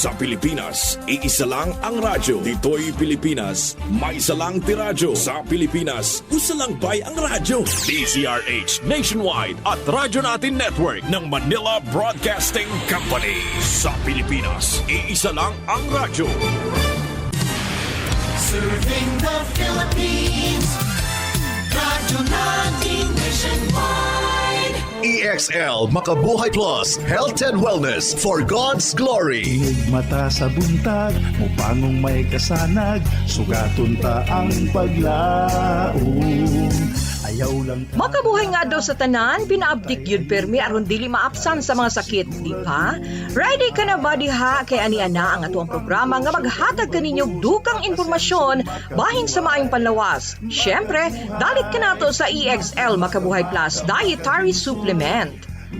Sa Pilipinas, iisa lang ang radyo. Dito'y Pilipinas, may isa lang tiradyo. Sa Pilipinas, usa lang bay ang radyo. DZRH Nationwide at Radyo Natin Network ng Manila Broadcasting Company. Sa Pilipinas, iisa lang ang radyo. Serving the Philippines, Radyo Natin Nationwide. EXL Makabuhay Plus, Health and Wellness for God's Glory. Inig mata sa buntag, mupangong may kasanag, sugaton ta ang paglaom. Ayaw lang ta. Makabuhay nga daw sa tanan, pinaabdik yun permi aron dili maapsan sa mga sakit, di ba? Ready ka na ba diha kay ani-ana ang atuang programa nga maghatag kaninyo dukang impormasyon bahin sa maayong panlawas. Syempre, dalit ka nato sa EXL Makabuhay Plus Dietary Supplement.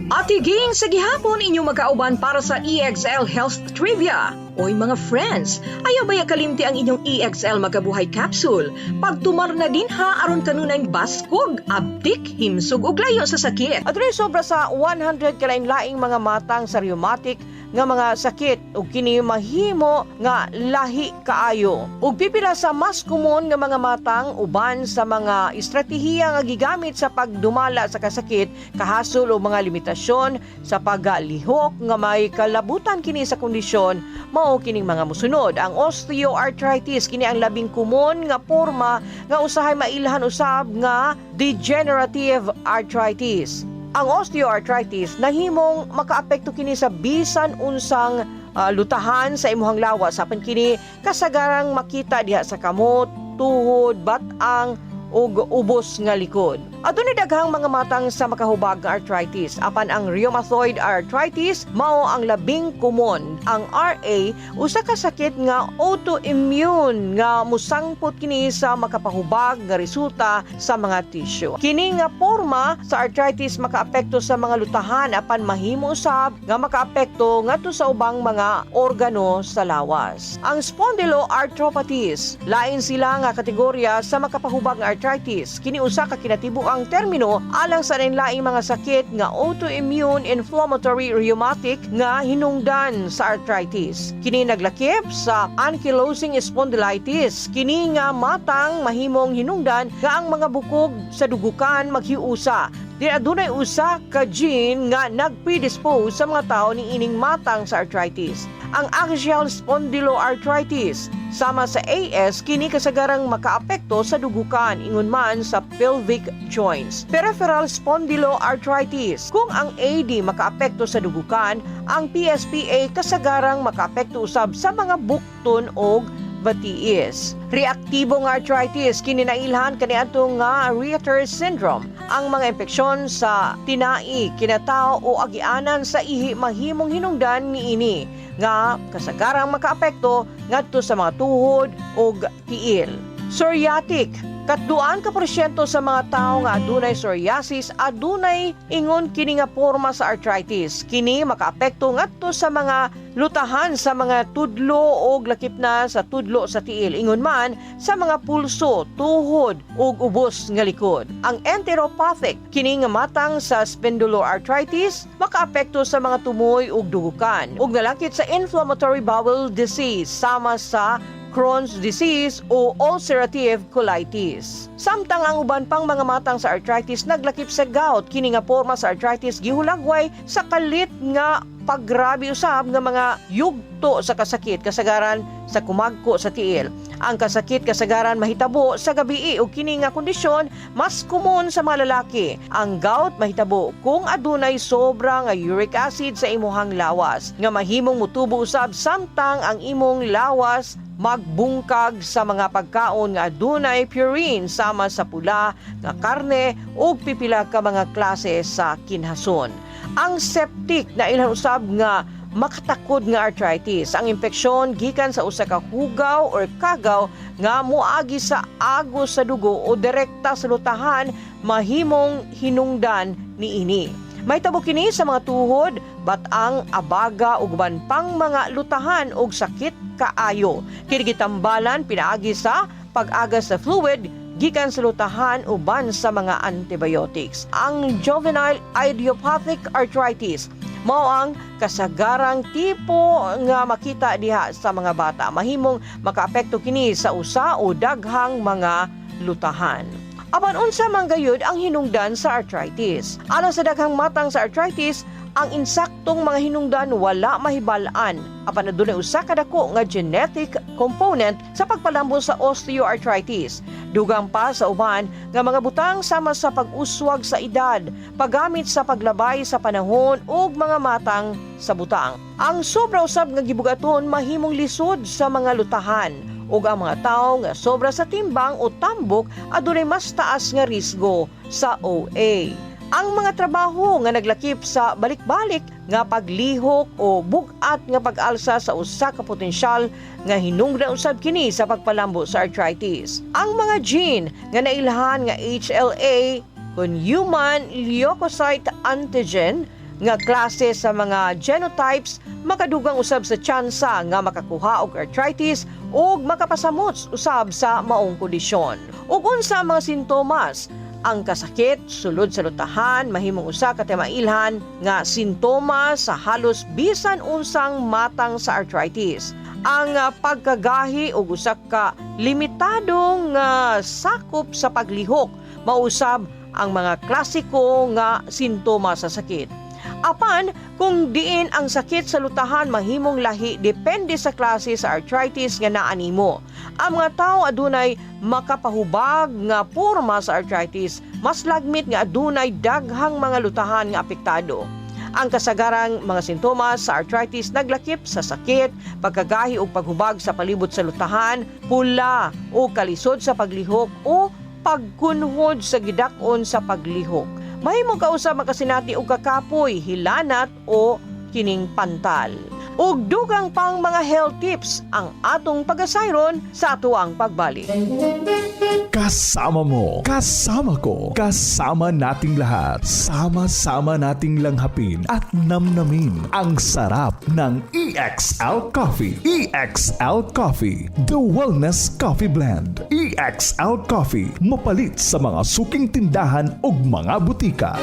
At higing sa gihapon inyong magkauban para sa EXL Health Trivia. Oy mga friends, ayaw ba kalimti ang inyong EXL Makabuhay Capsule? Pagtumar na din ha aron kanunay baskog, abdik, himsog ug layo sa sakit. At rin sobra sa 100 kalain-laing mga matang sa rheumatic nga mga sakit ug kini mahimo nga lahi kaayo. Ug pipila sa mas kumon nga mga matang uban sa mga estratehiya nga gigamit sa pagdumala sa kasakit, kahasol o mga limitasyon sa pagalihok nga may kalabutan kini sa kondisyon, mao kining mga musunod. Ang osteoarthritis kini ang labing kumon nga porma nga usahay mailhan usab nga degenerative arthritis. Ang osteoarthritis nahimong makaapekto kini sa bisan unsang lutahan sa imuhang lawas, apan kini kasagarang makita diha sa kamot, tuhod, bat-ang ug ubos nga likod. Adunay daghang mga matang sa makahubag nga arthritis. Apan ang rheumatoid arthritis mao ang labing kumon. Ang RA usa ka sakit nga autoimmune nga musangpot kini sa makapahubag nga resulta sa mga tissue. Kini nga porma sa arthritis makaapekto sa mga lutahan apan mahimo usab nga makaapekto ngadto sa ubang mga organo sa lawas. Ang spondyloarthropathies lain sila nga kategorya sa makapahubag nga arthritis. Kini usa ka kinatibuang ang termino alang sa lain-laing mga sakit nga autoimmune inflammatory rheumatic nga hinungdan sa arthritis. Kini naglakip sa ankylosing spondylitis. Kini nga matang mahimong hinungdan nga ang mga bukog sa dugukan maghiusa. Di adunay usa ka gene nga nagpredispose sa mga tao ni ining matang sa arthritis. Ang axial spondyloarthritis sama sa AS kini kasagarang makaapekto sa dugukan ingon man sa pelvic joints. Peripheral spondyloarthritis, kung ang AD makaapekto sa dugukan, ang PSPA kasagarang makaapekto usab sa mga bukton o batiis. Reaktibong arthritis kini nailhan kaniadto nga Reiter syndrome. Ang mga impeksyon sa tinai, kinatao o agianan sa ihi mahimong hinungdan niini nga kasagarang makaapekto ngadto sa mga tuhod o tiil. Psoriatic, katduan ka porsyento sa mga tao nga adunay psoriasis adunay ingon kini nga porma sa arthritis. Kini makaapekto ngadto sa mga lutahan sa mga tudlo o lakip na sa tudlo sa tiil, ingon man sa mga pulso, tuhod ug ubos nga likod. Ang enteropathic kini nga matang sa spondyloarthritis makaapekto sa mga tumoy ug dugukan ug nalakit sa inflammatory bowel disease sama sa Crohn's disease o ulcerative colitis. Samtang ang uban pang mga matang sa arthritis naglakip sa gout, kini nga porma sa arthritis gihulagway sa kalit nga paggrabe usab nga mga yugto sa kasakit kasagaran sa kumagko sa tiil. Ang kasakit kasagaran mahitabo sa gabii ug kini nga kondisyon mas kumon sa mga lalaki. Ang gout mahitabo kung adunay sobra nga uric acid sa imuhang lawas nga mahimong mutubo usab samtang ang imong lawas magbungkag sa mga pagkaon nga adunay purine sama sa pula nga karne ug pipila ka mga klase sa kinhason. Ang septic na ilang usab nga makatakod nga arthritis. Ang impeksyon gikan sa usa ka hugaw or kagaw nga moagi sa agos sa dugo o direkta sa lutahan mahimong hinungdan niini. May tabo kini sa mga tuhod, batang, abaga ug uban pang mga lutahan ug sakit kaayo. Kini gitambalan pinaagi sa pag-aga sa fluid gikan sa lutahan uban sa mga antibiotics. Ang juvenile idiopathic arthritis mao ang kasagarang tipo nga makita diha sa mga bata. Mahimong makaapekto kini sa usa o daghang mga lutahan. Apan unsa man gayud ang hinungdan sa arthritis? Alang sa daghang matang sa arthritis, ang insaktong mga hinungdan wala mahibal-an. Apan adunay usa ka dako nga genetic component sa pagpalambo sa osteoarthritis. Dugang pa sa uban nga mga butang sama sa pag-uswag sa edad, paggamit sa paglabay sa panahon ug mga matang sa butang. Ang sobra usab nga gibugaton mahimong lisod sa mga lutahan ug ang mga tawo nga sobra sa timbang o tambok adunay mas taas nga risgo sa OA. Ang mga trabaho nga naglakip sa balik-balik nga paglihok o bugat nga pag-alsa sa usa ka potensyal nga hinungdan usab kini sa pagpalambo sa arthritis. Ang mga gene nga nailhan nga HLA kun human leukocyte antigen nga klase sa mga genotypes makadugang usab sa tsansa nga makakuha og arthritis ug makapasamot usab sa maong kondisyon. Ug unsa ang mga sintomas? Ang kasakit sulod sa lutahan mahimong usa ka timailhan nga sintomas sa halos bisan unsang matang sa arthritis. Ang pagkagahi ug usa ka limitadong sakop sa paglihok mausab ang mga klasiko nga sintomas sa sakit. Apan, kung diin ang sakit sa lutahan mahimong lahi depende sa klase sa arthritis nga naa nimo. Ang mga tawo adunay makapahubag nga porma sa arthritis, mas lagmit nga adunay daghang mga lutahan nga apektado. Ang kasagarang mga sintomas sa arthritis naglakip sa sakit, pagkagahi o paghubag sa palibot sa lutahan, pula o kalisod sa paglihok o pagkunhod sa gidakon sa paglihok. Mahimong kausab makasinati og kakapoy, hilanat o kining pantal. Ug dugang pang mga health tips ang atong pagasayron sa atuang pagbalik. Kasama mo, kasama ko, kasama nating lahat. Sama-sama nating langhapin at namnamin ang sarap ng EXL Coffee. EXL Coffee, the wellness coffee blend. EXL Coffee, mapalit sa mga suking tindahan ug mga butika.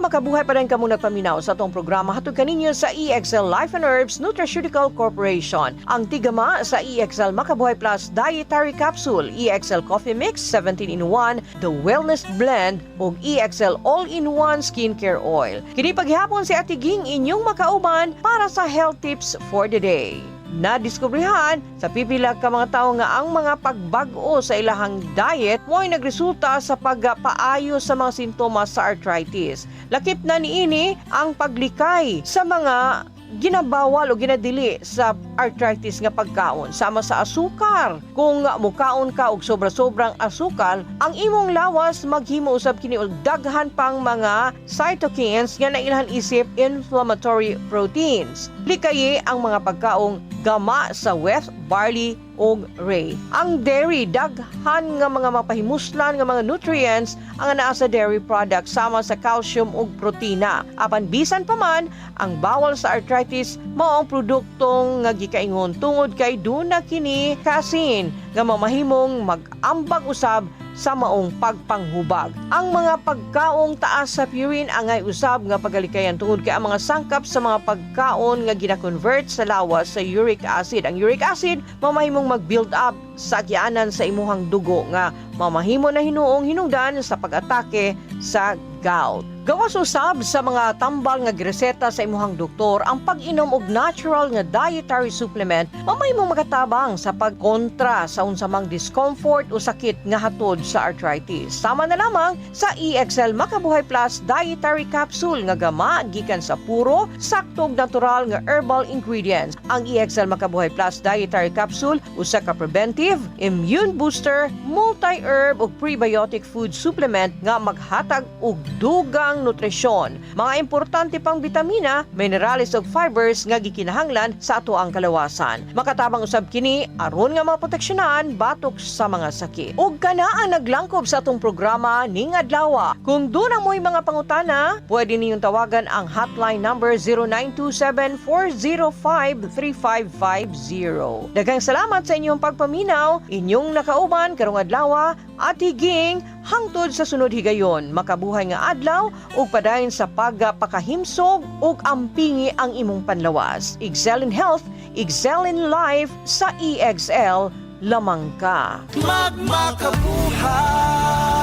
Makabuhay pa rin kamo nagpaminaw sa itong programa hatod kaninyo sa EXL Life and Herbs Nutraceutical Corporation. Ang tigama sa EXL Makabuhay Plus Dietary Capsule, EXL Coffee Mix 17-in-1, The Wellness Blend ug EXL All-in-1 Skincare Oil. Kini paghihapon si Ate Ging inyong makauban para sa health tips for the day. Nadiskubrihan sa pipila ka mga tao nga ang mga pagbag-o sa ilahang diet mo'y nagresulta sa pagpaayo sa mga sintomas sa arthritis. Lakip na niini ang paglikay sa mga ginabawal o ginadili sa arthritis nga pagkaon sama sa asukar. Kung mukaon ka og sobra-sobrang asukal, ang imong lawas maghimo usab kini og daghan pang mga cytokines nga nailhan isip inflammatory proteins. Likayi ang mga pagkaong gama sa wheat, barley ug rye. Ang dairy daghan nga mga mapahimuslan nga mga nutrients ang naa sa dairy products sama sa calcium ug protina. Apan bisan pa man ang bawal sa arthritis mao ang produktong nga gikaingon tungod kay duna kini kasin nga mamahimong mag-ambag usab sa maong pagpanghubag. Ang mga pagkaong taas sa purine angay usab nga pagalikayan tungod kay ang mga sangkap sa mga pagkaon nga gina-convert sa lawas sa uric acid. Ang uric acid mamahimong mag-build up sa agyanan sa imuhang dugo nga mamahimo na hinuong hinungdan sa pag-atake sa gout. Gawas usab sa mga tambal nga gireseta sa imuhang doktor ang pag-inom og natural nga dietary supplement mamahimong makatabang sa pagkontra sa unsamang discomfort o sakit nga hatod sa arthritis. Sama na lamang sa EXL Makabuhay Plus Dietary Capsule nga gama gikan sa puro saktog natural nga herbal ingredients. Ang EXL Makabuhay Plus Dietary Capsule usa ka preventive, immune booster, multi-herb ug prebiotic food supplement nga maghatag og dugang nutrisyon, mga importante pang vitamina, minerales ug fibers nga gikinahanglan sa ato ang kalawasan. Makatabang usab kini aron nga maproteksyonan batok sa mga sakit. Ug kanaa naglangkob sa atong programa ning adlaw. Kung duna mo'y mga pangutana, pwede ninyong tawagan ang hotline number 0927-405-3550. Daghang salamat sa inyong pagpaminaw, inyong nakauban karong adlaw, Ate Ging, Hangtod sa sunod higayon, makabuhay nga adlaw ug padayon sa pagpakahimsog ug ampingi ang imong panlawas. Excel in health, excel in life sa EXL lamang ka. Magmakabuhay!